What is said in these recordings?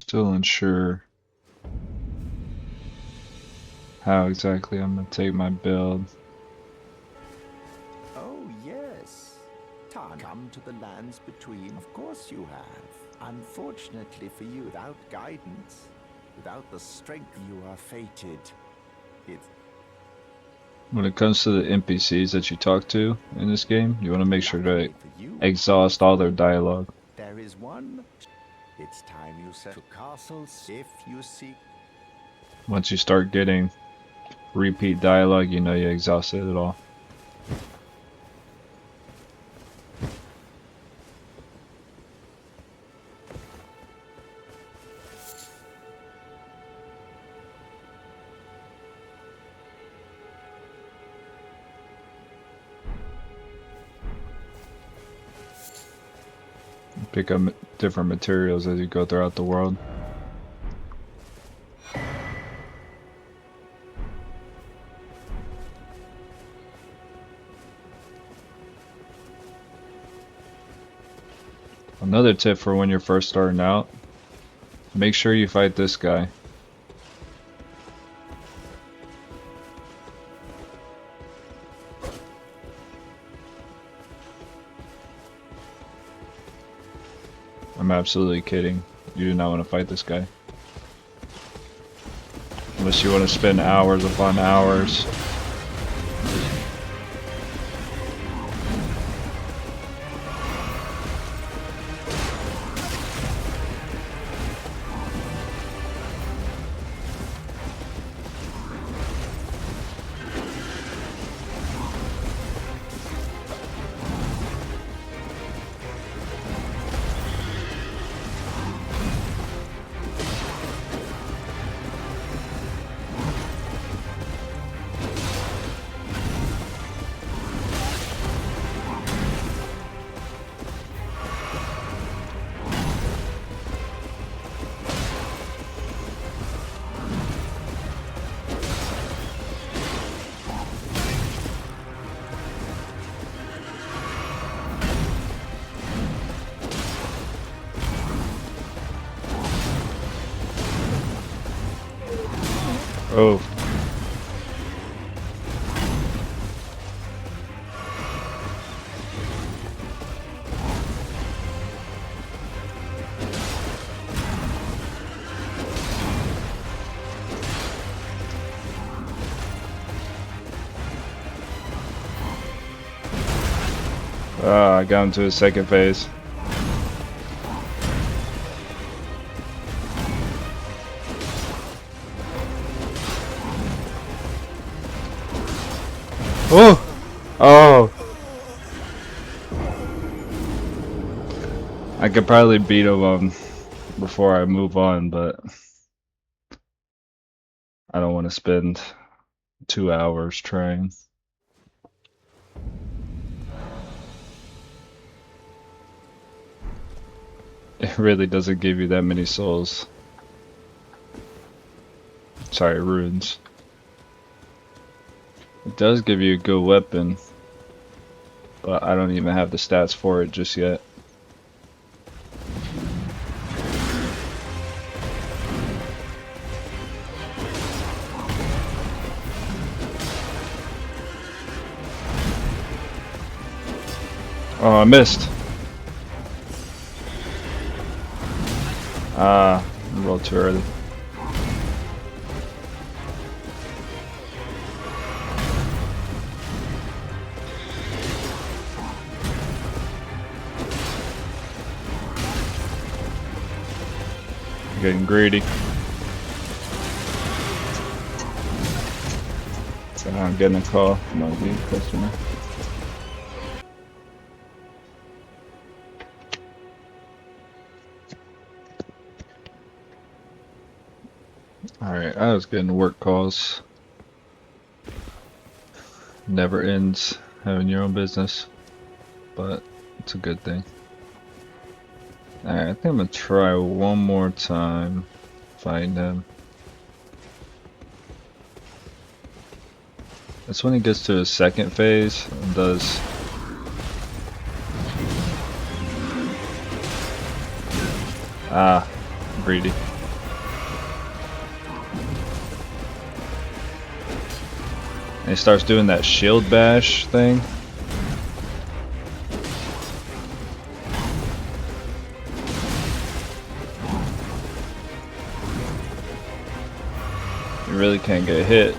Still unsure how exactly I'm gonna take my build. Oh, yes. Come to the lands between. Of course you have. Unfortunately for you, without guidance, without the strength, you are fated. It's When it comes to the NPCs that you talk to in this game, you want to make sure to luckily for you, exhaust all their dialogue. there is one. It's time you set to castles if you seek. Once you start getting repeat dialogue, you know you exhausted it all. Pick up different materials as you go throughout the world. Another tip for when you're first starting out, make sure you fight this guy. I'm absolutely kidding. You do not want to fight this guy. Unless you want to spend hours upon hours. Oh. I got him to his second phase. Oh! Oh! I could probably beat him before I move on, but I don't want to spend 2 hours trying. It really doesn't give you that many souls. Sorry, runes. It does give you a good weapon, but I don't even have the stats for it just yet. Oh, I missed. Ah, I rolled too early. Getting greedy. So I'm getting a call from my lead customer. Alright, I was getting work calls. Never ends having your own business, but it's a good thing. Alright, I think I'm gonna try one more time. Find him. That's when he gets to his second phase and does. Ah, greedy. And he starts doing that shield bash thing. You really can't get hit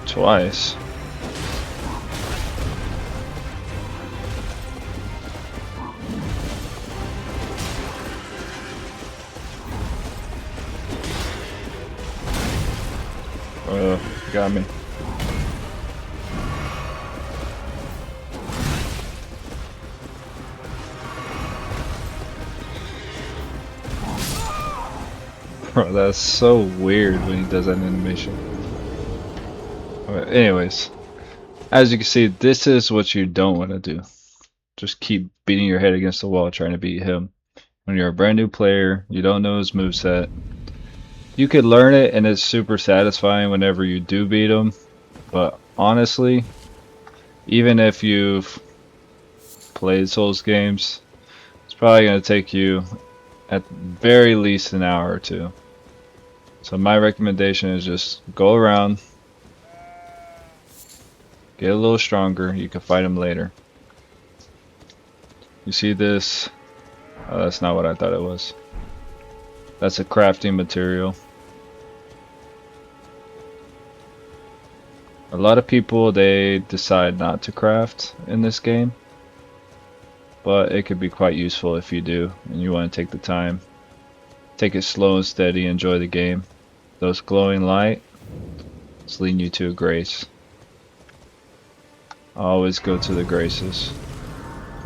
twice. Got me. Bro, that's so weird when he does that animation. But anyways, as you can see, this is what you don't want to do. Just keep beating your head against the wall trying to beat him. When you're a brand new player, you don't know his moveset. You could learn it and it's super satisfying whenever you do beat him. But honestly, even if you've played Souls games, it's probably going to take you at very least an hour or two. So my recommendation is just go around, get a little stronger, you can fight him later. You see this? Oh, that's not what I thought it was. That's a crafting material. A lot of people, they decide not to craft in this game, but it could be quite useful if you do and you want to take the time. Take it slow and steady, enjoy the game. Those glowing light, it's leading you to a grace. Always go to the graces,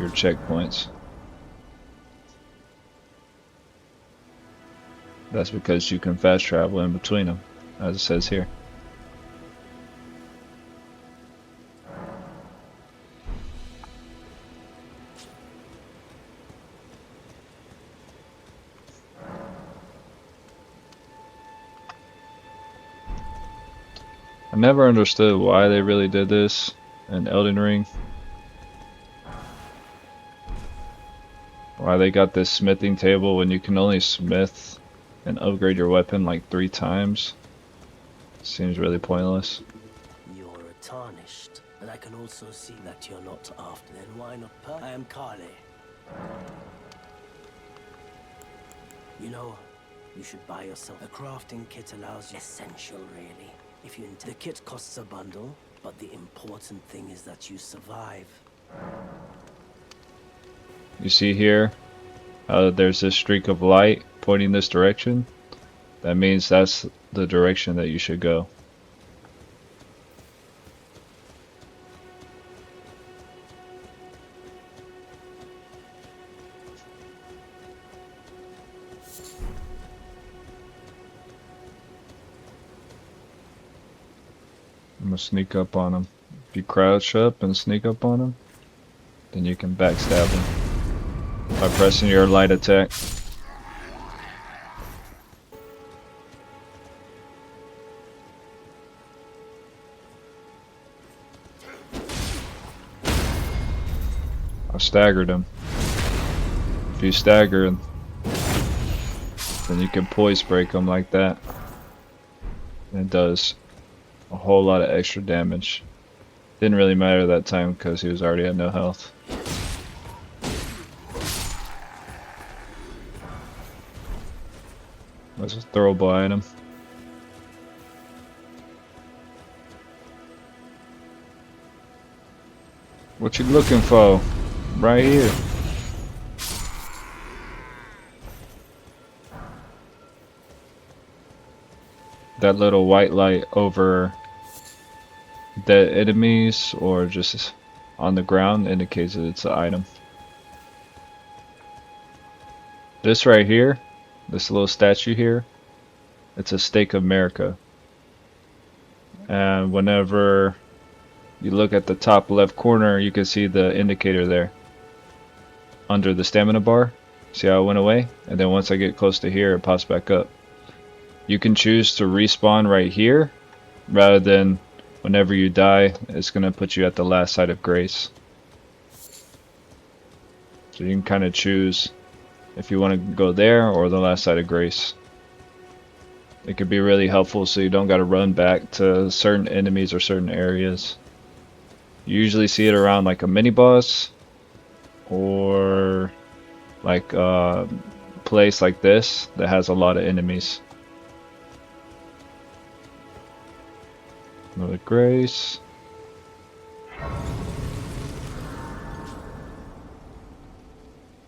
your checkpoints. That's because you can fast travel in between them, as it says here. I never understood why they really did this in Elden Ring. Why they got this smithing table when you can only smith and upgrade your weapon like 3 times. Seems really pointless. You're a tarnished, and I can also see that you're not after. Then why not I am Kale. You know, you should buy yourself a crafting kit. Allows you essential, really. If you the kit costs a bundle, but the important thing is that you survive. You see here, there's this streak of light pointing this direction. That means that's the direction that you should go. I'm gonna sneak up on him. If you crouch up and sneak up on him, then you can backstab him by pressing your light attack. I staggered him. If you stagger, then you can poise break him like that. And it does a whole lot of extra damage. Didn't really matter that time because he was already at no health. Let's just throw a bow at him. What you looking for? Right here. That little white light over dead enemies or just on the ground indicates that it's an item. This right here, this little statue here, it's a stake of America. And whenever you look at the top left corner, you can see the indicator there under the stamina bar. See how it went away? And then once I get close to here, it pops back up. You can choose to respawn right here rather than whenever you die, it's going to put you at the last site of grace. So you can kind of choose if you want to go there or the last site of grace. It could be really helpful so you don't gotta run back to certain enemies or certain areas. You usually see it around like a mini boss or like a place like this that has a lot of enemies. Another grace.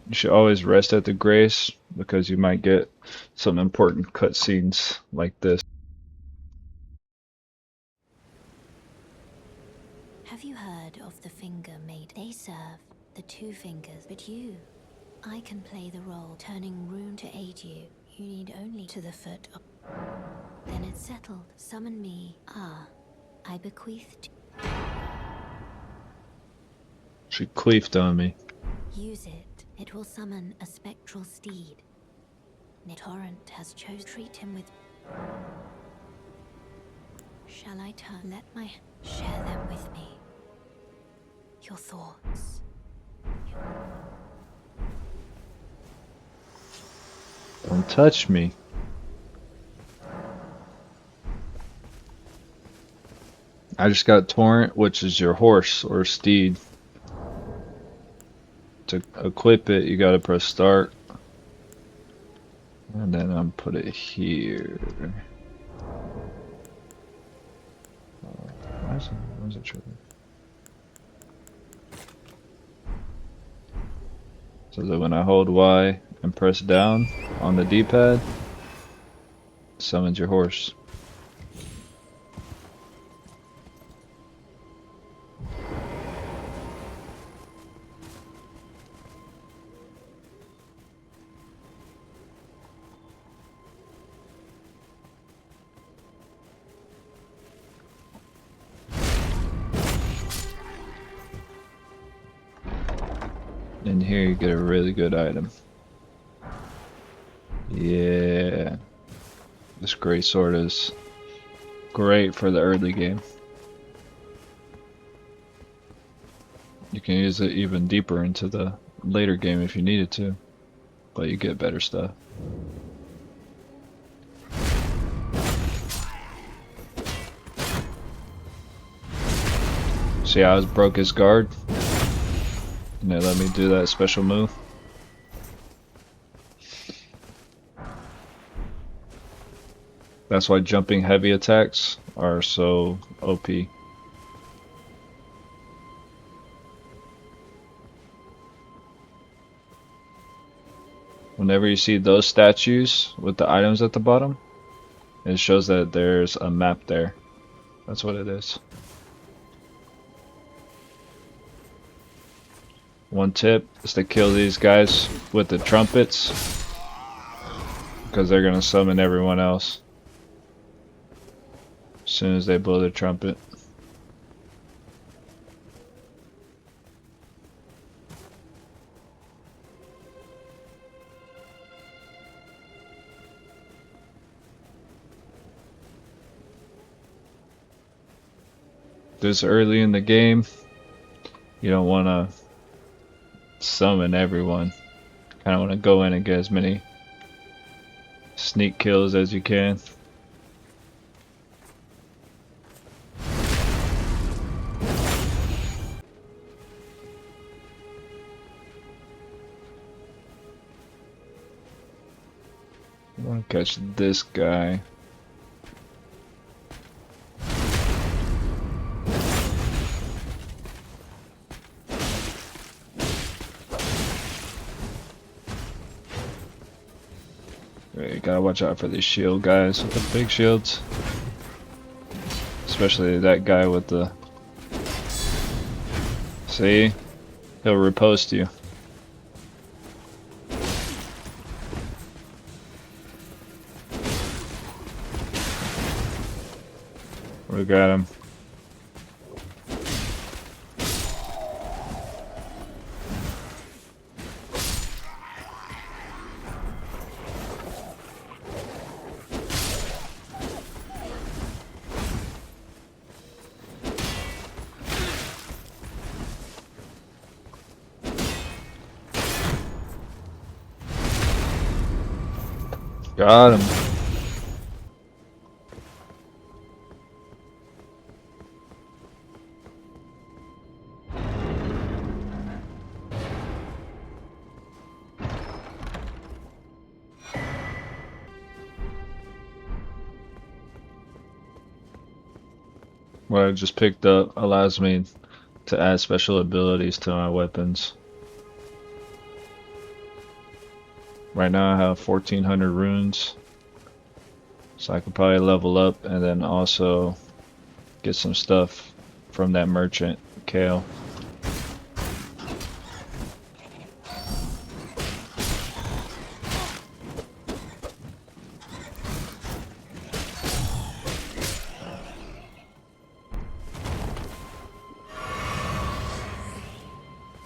You should always rest at the grace because you might get some important cutscenes like this. Have you heard of the finger made? They serve the two fingers, but you, I can play the role, turning rune to aid you. You need only to the foot of... Then it's settled. Summon me. Ah, I bequeathed. She queefed on me. Use it. It will summon a spectral steed. Torrent has chosen. Treat him with... Shall I turn? Let my... Share them with me. Your thoughts. Don't touch me. I just got Torrent, which is your horse or steed. To equip it, you gotta press start. And then I'm put it here. Why is it tripping? So that when I hold Y and press down on the D-pad, summons your horse. In here you get a really good item. Yeah. This great sword is great for the early game. You can use it even deeper into the later game if you needed to, but you get better stuff. See how I broke his guard? And they let me do that special move. That's why jumping heavy attacks are so OP. Whenever you see those statues with the items at the bottom, it shows that there's a map there. That's what it is. One tip is to kill these guys with the trumpets, because they're gonna summon everyone else as soon as they blow the trumpet. This early in the game, you don't want to summon everyone. Kind of want to go in and get as many sneak kills as you can. I want to catch this guy. You gotta watch out for these shield guys with the big shields. Especially that guy with the... See? He'll riposte you. We got him. Got him. what I just picked up allows me to add special abilities to my weapons. Right now I have 1400 runes, so I could probably level up and then also get some stuff from that merchant, Kale.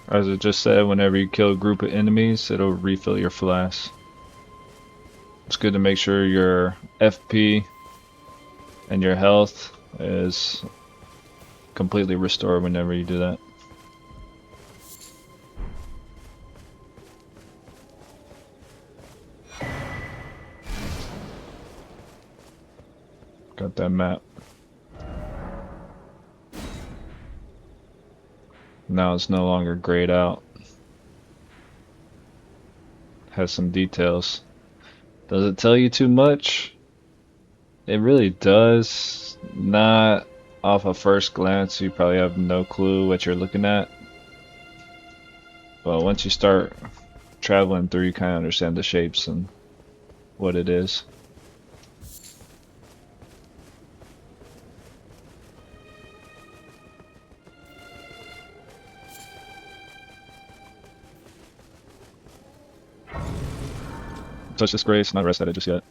As it just said, whenever you kill a group of enemies, it'll refill your flask. It's good to make sure your FP and your health is completely restored whenever you do that. Got that map. Now it's no longer grayed out. Has some details. Does it tell you too much? It really does. Not off a first glance, you probably have no clue what you're looking at. But once you start traveling through, you kind of understand the shapes and what it is. Touch this grace, not rest at it just yet.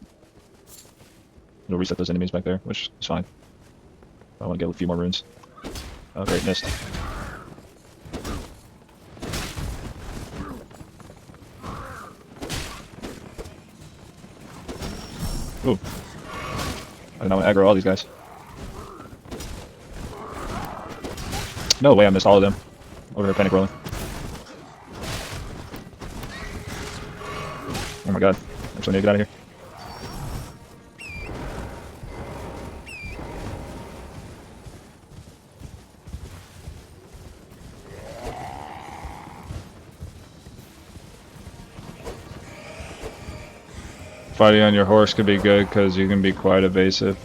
It'll reset those enemies back there, which is fine. I want to get a few more runes. Oh great, missed. Ooh. I now want to aggro all these guys. No way I missed all of them. Over here panic rolling. Oh my god. I just need to get out of here. Fighting on your horse could be good because you can be quite evasive.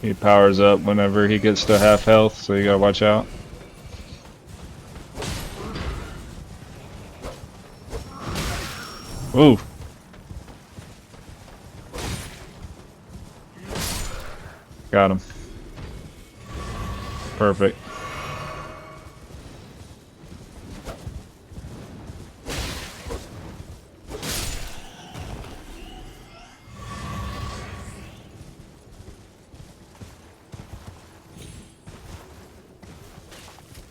He powers up whenever he gets to half health, so you gotta watch out. Ooh. Got him. Perfect.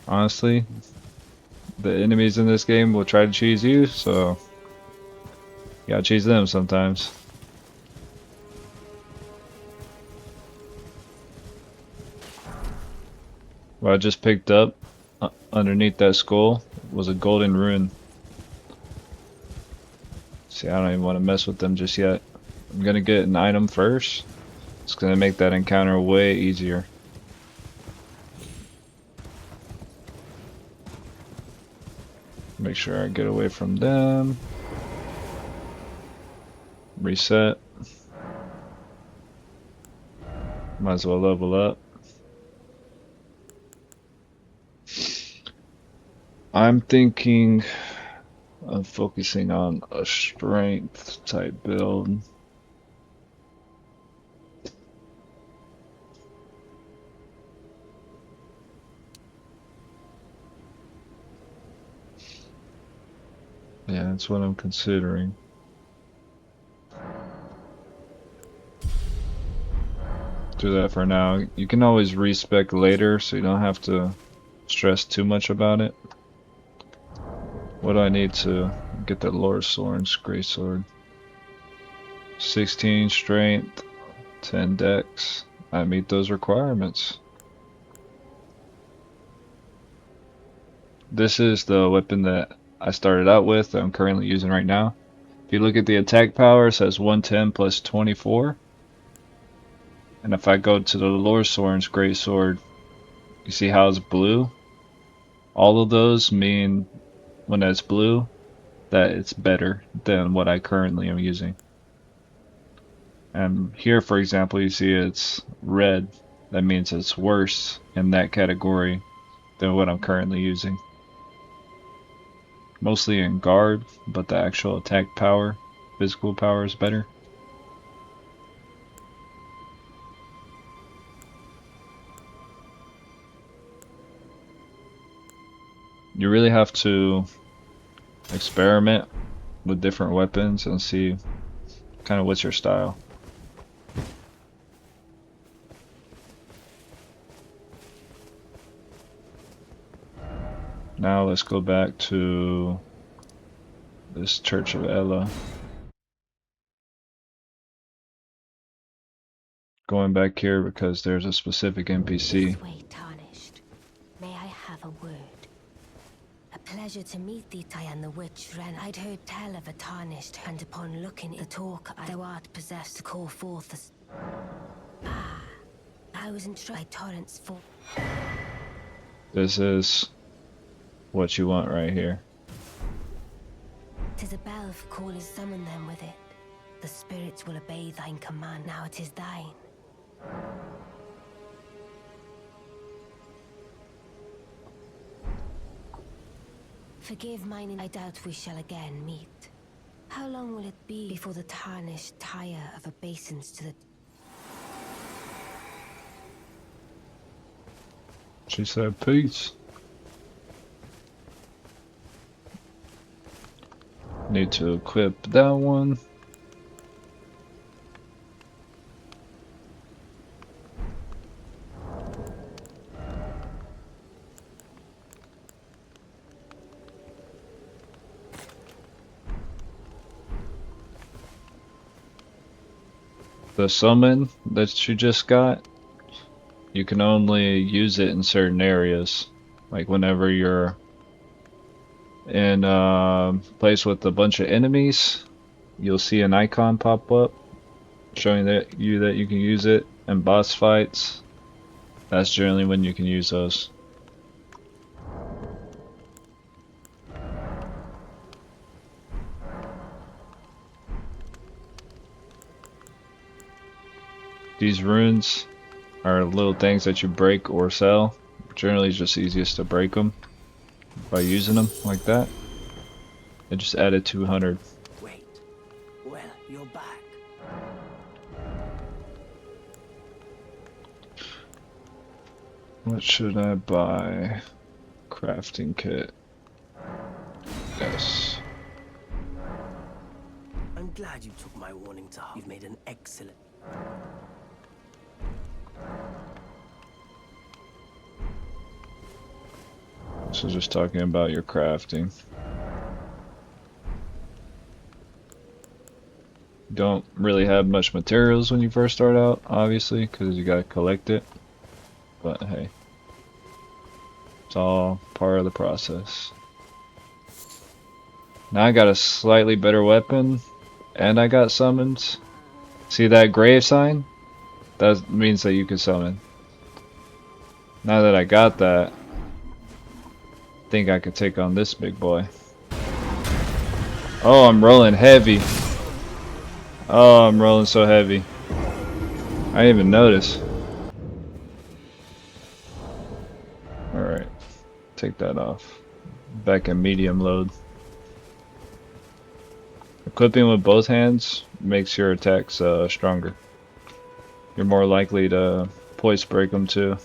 Honestly, the enemies in this game will try to cheese you, so you gotta cheese them sometimes. What I just picked up underneath that skull was a golden rune. See, I don't even want to mess with them just yet. I'm gonna get an item first. It's gonna make that encounter way easier. Make sure I get away from them. Reset. Might as well level up. I'm thinking of focusing on a strength type build. Yeah, that's what I'm considering. Do that for now. You can always respec later, so you don't have to stress too much about it. What do I need to get that Lord Soren's Greatsword? 16 strength, 10 dex. I meet those requirements. This is the weapon that I started out with that I'm currently using right now. If you look at the attack power, it says 110 plus 24. And if I go to the Lord Soren's Greatsword, you see how it's blue? All of those mean when it's blue, that it's better than what I currently am using. And here, for example, you see it's red. That means it's worse in that category than what I'm currently using. Mostly in guard, but the actual attack power, physical power is better. You really have to experiment with different weapons and see kind of what's your style. Now let's go back to this Church of Ella. Going back here because there's a specific NPC. This way, Tarnished. May I have a word? A pleasure to meet thee, and the witch ran. I'd heard tell of a Tarnished, and upon looking at the talk, thou art possessed to call forth a... Ah, I was entrapped by torrents for... This is what you want right here. 'Tis a bell for callers, summon them with it. The spirits will obey thine command, now it is thine. Forgive mine, and I doubt we shall again meet. How long will it be before the Tarnished tire of obeisance to the... She said peace. Need to equip that one. The summon that you just got, you can only use it in certain areas. Like whenever you're in a place with a bunch of enemies, you'll see an icon pop up showing that you can use it. In boss fights, that's generally when you can use those. These runes are little things that you break or sell. Generally, it's just easiest to break them by using them like that. It just added 200. Wait. Well, you're back. What should I buy? Crafting kit. Yes. I'm glad you took my warning to heart. You've made an excellent... So just talking about your crafting. Don't really have much materials when you first start out, obviously, because you gotta collect it. But hey, it's all part of the process. Now I got a slightly better weapon, and I got summons. See that grave sign? That means that you can summon. Now that I got that, I think I could take on this big boy. Oh, I'm rolling heavy. Oh, I'm rolling so heavy. I didn't even notice. Alright, take that off. Back in medium load. Equipping with both hands makes your attacks stronger. You're more likely to poise break them too.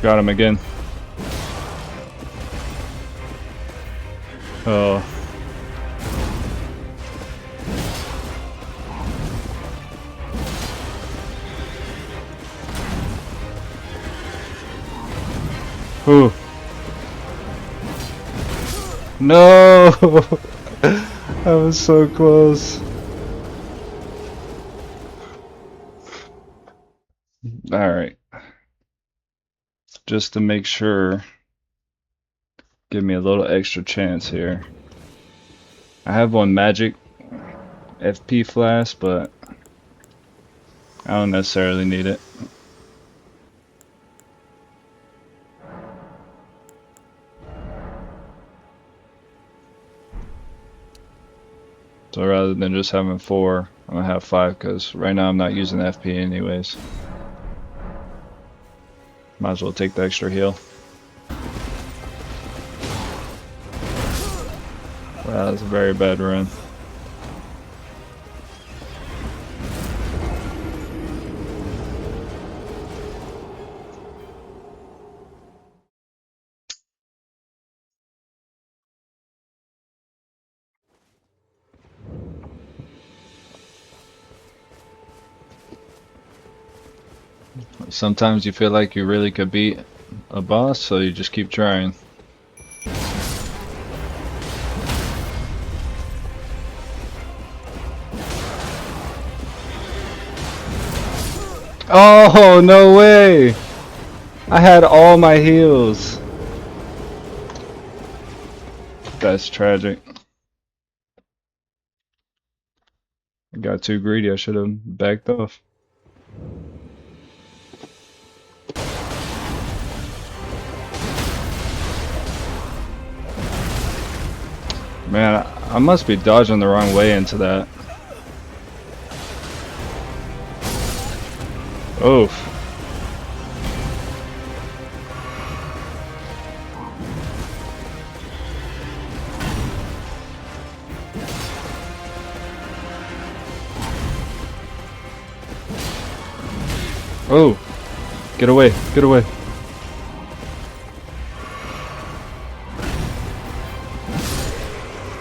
Got him again. Oh. Ooh. No! I was so close. Alright. Just to make sure, give me a little extra chance here. I have one magic FP flask, but I don't necessarily need it. So rather than just having 4, I'm gonna have 5 because right now I'm not using FP anyways. Might as well take the extra heal. Wow, that's a very bad run. Sometimes you feel like you really could beat a boss, so you just keep trying. Oh, no way! I had all my heals. That's tragic. I got too greedy. I should have backed off. Man, I must be dodging the wrong way into that. Oof. Oh, get away, get away.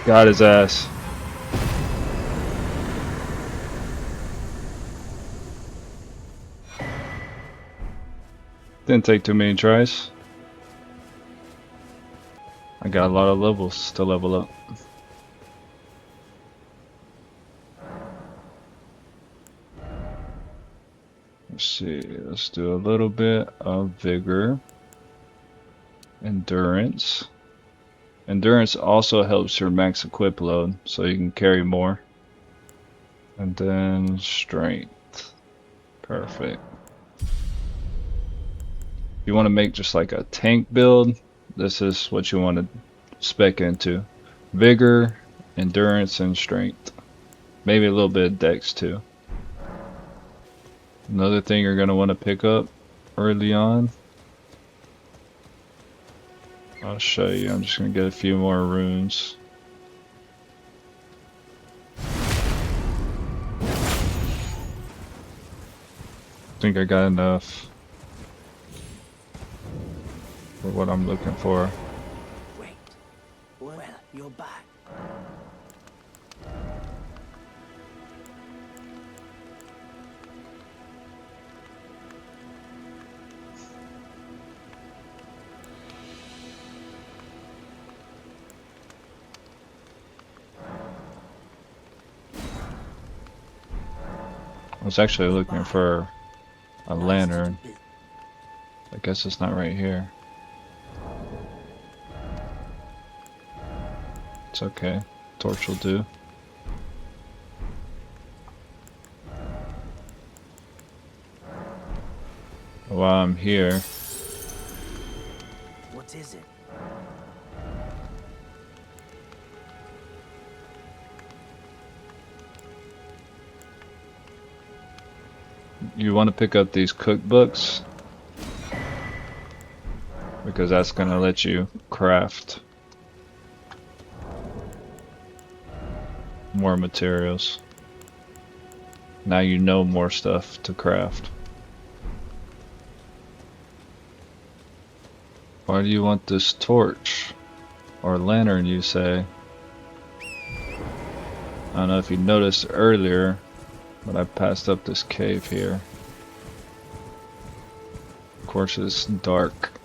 Got his ass. Didn't take too many tries. I got a lot of levels to level up. Let's see, let's do a little bit of vigor. Endurance. Endurance also helps your max equip load, so you can carry more. And then strength. Perfect. If you want to make just like a tank build, this is what you want to spec into. Vigor, endurance, and strength. Maybe a little bit of dex too. Another thing you're going to want to pick up early on. I'll show you. I'm just going to get a few more runes. I think I got enough for what I'm looking for. Wait. Well, you're back. I was actually looking for a lantern. I guess it's not right here. It's okay. Torch will do. While I'm here, What is it? you want to pick up these cookbooks because that's going to let you craft more materials. Now you know more stuff to craft. Why do you want this torch or lantern, you say? I don't know if you noticed earlier, but I passed up this cave here. Of course it's dark.